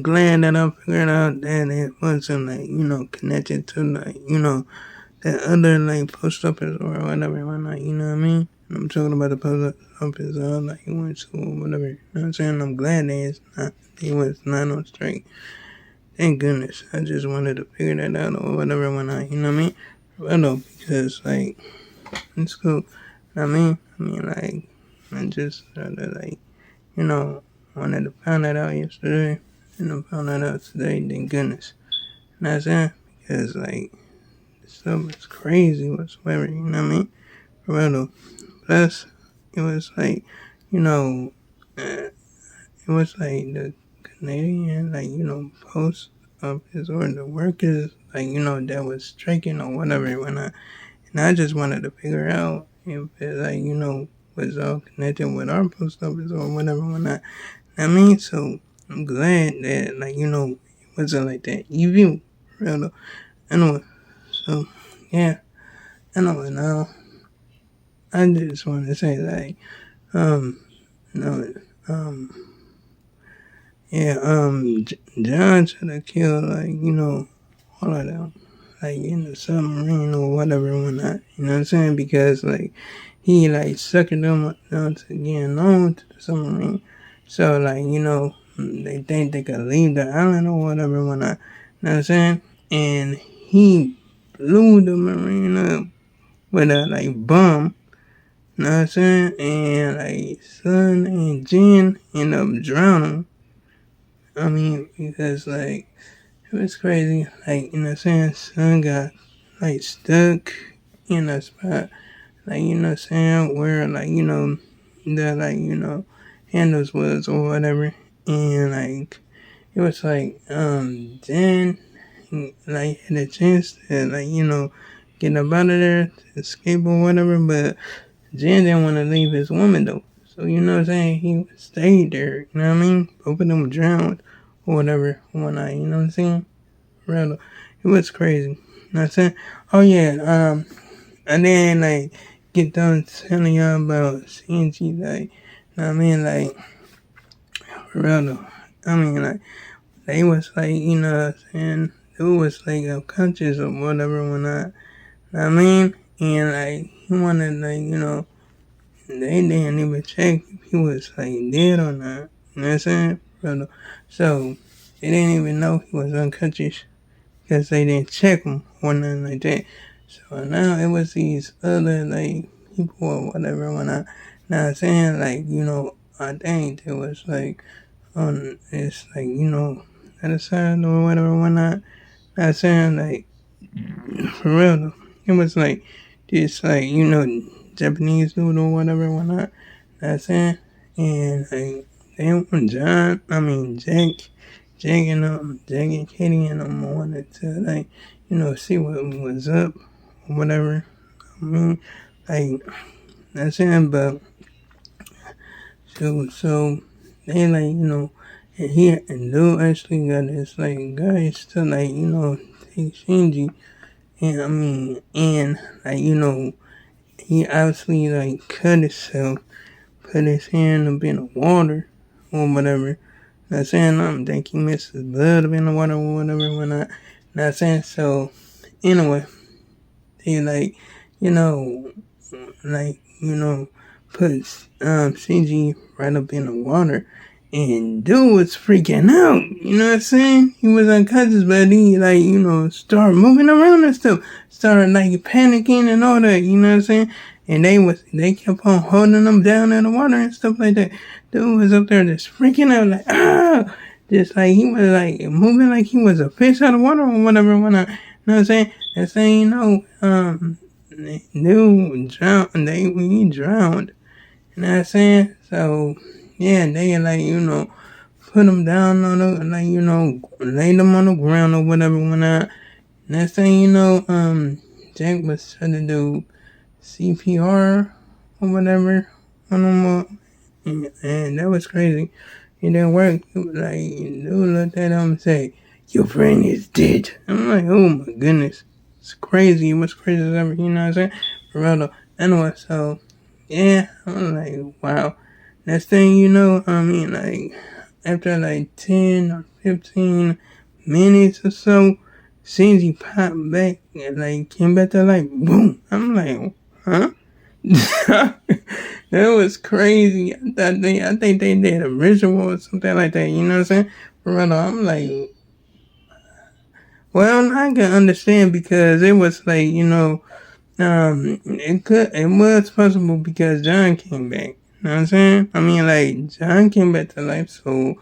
glad that I figured out that it wasn't like, connected to like, that other like post office or whatever, whatnot, you know what I mean? I'm talking about the post office like he went to or whatever. You know what I'm saying? I'm glad that he was not on strike. Thank goodness. I just wanted to figure that out or whatever whatnot, you know what I mean? Well no, because like it's cool. You know what I mean like I just like, wanted to find that out yesterday and I found that out today, thank goodness. You know what I'm saying? Because like stuff is crazy whatsoever, you know what I mean? For real though. Plus, it was like, it was like the Canadian, like, post office or the workers, like, that was striking or whatever whatnot. And I just wanted to figure out if it, like, was all connected with our post office or whatever whatnot. I mean, so I'm glad that, like, it wasn't like that. You for real though. Anyway, so, yeah. Anyway, now, I just want to say, like, no, yeah, John should have killed, like, all of them, like, in the submarine or whatever and whatnot, you know what I'm saying? Because, like, he, like, suckered them down to getting on to the submarine. So, like, they think they could leave the island or whatever and whatnot, you know what I'm saying? And he blew the marine up with a, like, bomb. You know what I'm saying? And like Sun and Jin end up drowning. I mean, because like it was crazy. Like, Sun got like stuck in a spot. Like, where like, the like, handles was or whatever. And like it was like Jin like had a chance to like, get up out of there to escape or whatever, but Jen didn't want to leave his woman though. So you know what I'm saying? He stayed there, you know what I mean? Both of them drowned or whatever one night, you know what I'm saying? Rather, it was crazy. You know what I'm saying? Oh yeah, I didn't like get done telling y'all about CNG, like, you know what I mean? Like, for real though. I mean, like, they was like, you know what I'm saying? It was like unconscious or whatever when I, you know what I mean? And like, he wanted like, they didn't even check if he was like dead or not. You know what I'm saying? So they didn't even know he was unconscious because they didn't check him or nothing like that. So now it was these other like people or whatever when I now I'm saying like, I think it was like on it's like, other side or whatever when I not saying like for real though. It was like this like, Japanese dude or whatever whatnot. That's it. And like then Jack and Katie and them wanted to like, see what was up or whatever. I mean, like that's it. But so they like, and he and dude actually got this like guys to like, take Shinji. And and like, he obviously like cut himself, put his hand up in the water or whatever. Not saying I think he missed his blood up in the water or whatever when I not saying so anyway, they like, like, put CG right up in the water and dude was freaking out, you know what I'm saying? He was unconscious, but he like, started moving around and stuff. Started like panicking and all that, you know what I'm saying? And they kept on holding him down in the water and stuff like that. Dude was up there just freaking out like just like he was like moving like he was a fish out of water or whatever when you know what I'm saying? That saying, dude drowned he drowned. You know what I'm saying? So yeah, they like, put him down on the like, laid him on the ground or whatever when next thing Jack was trying to do CPR or whatever on him and that was crazy. It didn't work. Like dude looked at him and say, "Your friend is dead." I'm like, oh my goodness. It's crazy. It was crazy as ever, you know what I'm saying? For real though. Anyway, so yeah, I'm like, wow. Next thing you know, after like 10 or 15 minutes or so, Shinji popped back and like came back to life. Boom. I'm like, huh? That was crazy. I think they did a ritual or something like that. You know what I'm saying? But I'm like, well, I can understand because it was like, it was possible because John came back. You know what I'm saying? I mean, like John came back to life, so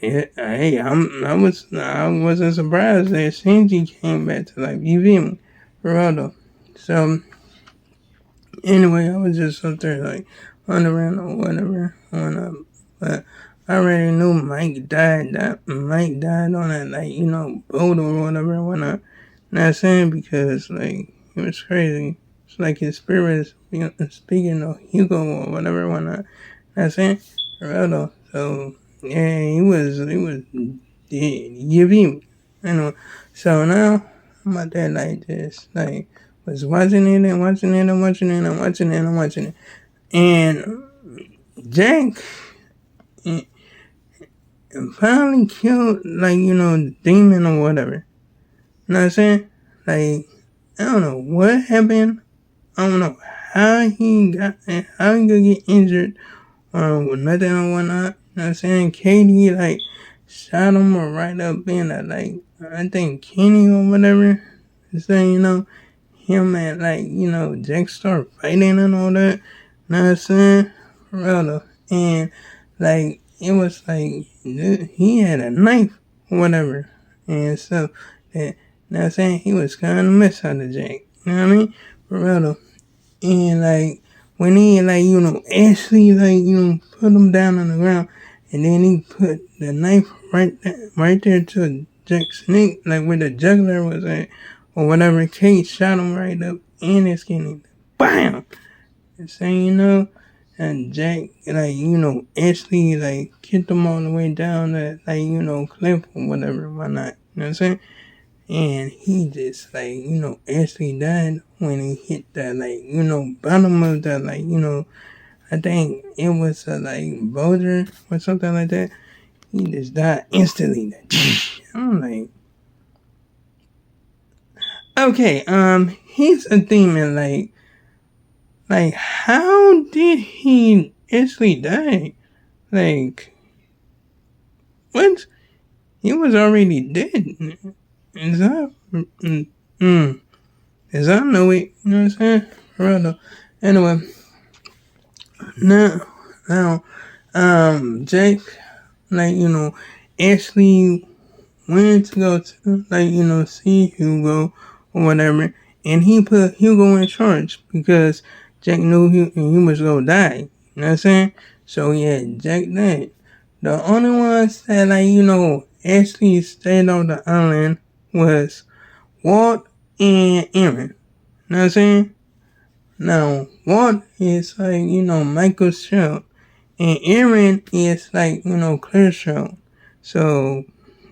yeah, hey, I wasn't surprised that Shinji came back to life. You feel me? For real though. So anyway, I was just up there like wondering or whatever. But I already knew Mike died. That Mike died on that boat or whatever and whatnot. Not saying because like it was crazy. It's like his spirit is speaking of Hugo or whatever and whatnot. Not saying for real though. So yeah, he was dead. You feel me? Anyway, so now I'm out there like this, like was watching it and watching it and watching it and watching it and watching it. And Jack finally killed the demon or whatever. You know what I'm saying? Like, I don't know what happened. I don't know how he could get injured or nothing or whatnot. You know what I'm saying? Katie shot him right up in the I think Kenny or whatever. So, him and Jack start fighting and all that. You know what I'm saying? For real though. And it was he had a knife or whatever. And so that, you know what I'm saying, he was kind of mess out of Jack. You know what I mean? For real though. And when he Ashley put him down on the ground, and then he put the knife right there to Jack's neck, where the jugular was at, or whatever. Kate shot him right up in his kidney. Bam! So and Jack Ashley kicked him all the way down that cliff or whatever, why not? You know what I'm saying? And he just Ashley died when he hit that bottom of that I think it was a boulder or something like that. He just died instantly. I'm like, okay, he's a demon. How did he actually die? What? He was already dead. As I know it, you know what I'm saying? For real though. Anyway, now, Jake, Ashley went to go to, see Hugo or whatever, and he put Hugo in charge because Jack knew he was gonna die. You know what I'm saying? So yeah, Jack died. The only ones that Ashley stayed on the island was Walt and Aaron. You know what I'm saying? Now, Walt is Michael's child. And Aaron is Claire's child. So,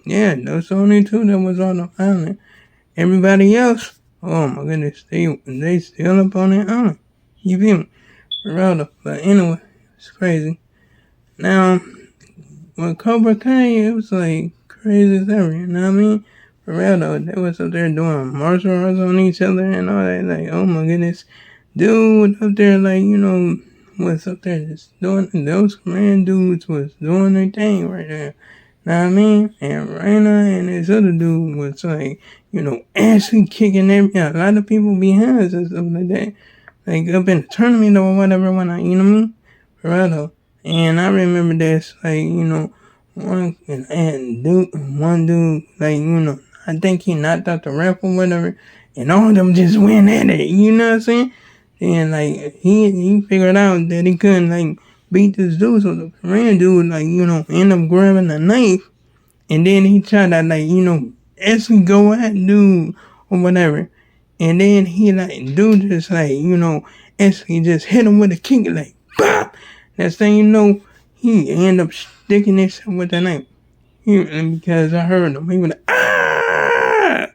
yeah, those are the only two that was on the island. Everybody else, oh my goodness, they still up on that island. You feel me? Rather. But anyway, it's crazy. Now, with Cobra Kai, it was crazy as ever, you know what I mean? For real though, they was up there doing martial arts on each other and all that. Oh my goodness. Dude up there, was up there just doing, those command dudes was doing their thing right there. Know what I mean? And Raina and this other dude was actually kicking a lot of people behind and stuff like that. Up in the tournament or whatever, you know what I mean? For real though. And I remember this, one dude, I think he knocked out the ref or whatever, and all of them just went at it, you know what I'm saying? And he figured out that he couldn't beat this dude, so the Korean dude ended up grabbing a knife, and then he tried to actually go at dude or whatever, and then he dude just actually just hit him with a kick bop. Next thing you know, he ended up sticking himself with the knife. Because I heard him, he was ah!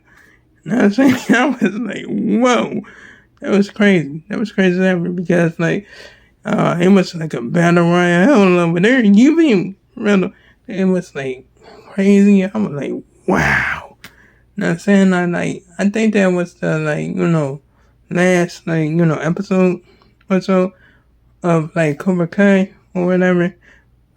You know what I'm saying? I was like, whoa. That was crazy. That was crazy ever because it was a battle royale over there. You mean rather it was like crazy. I was like, wow. You know what I'm saying? I think that was the last episode or so of like Cobra Kai or whatever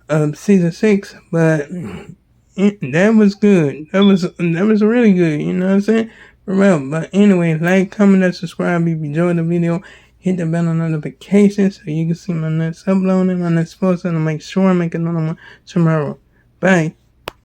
of season 6, but that was good. That was really good. You know what I'm saying? For real. But anyway, like, comment, and subscribe if you enjoyed the video. Hit the bell notifications so you can see my next upload and my next post, and I'll make sure I make another one tomorrow. Bye.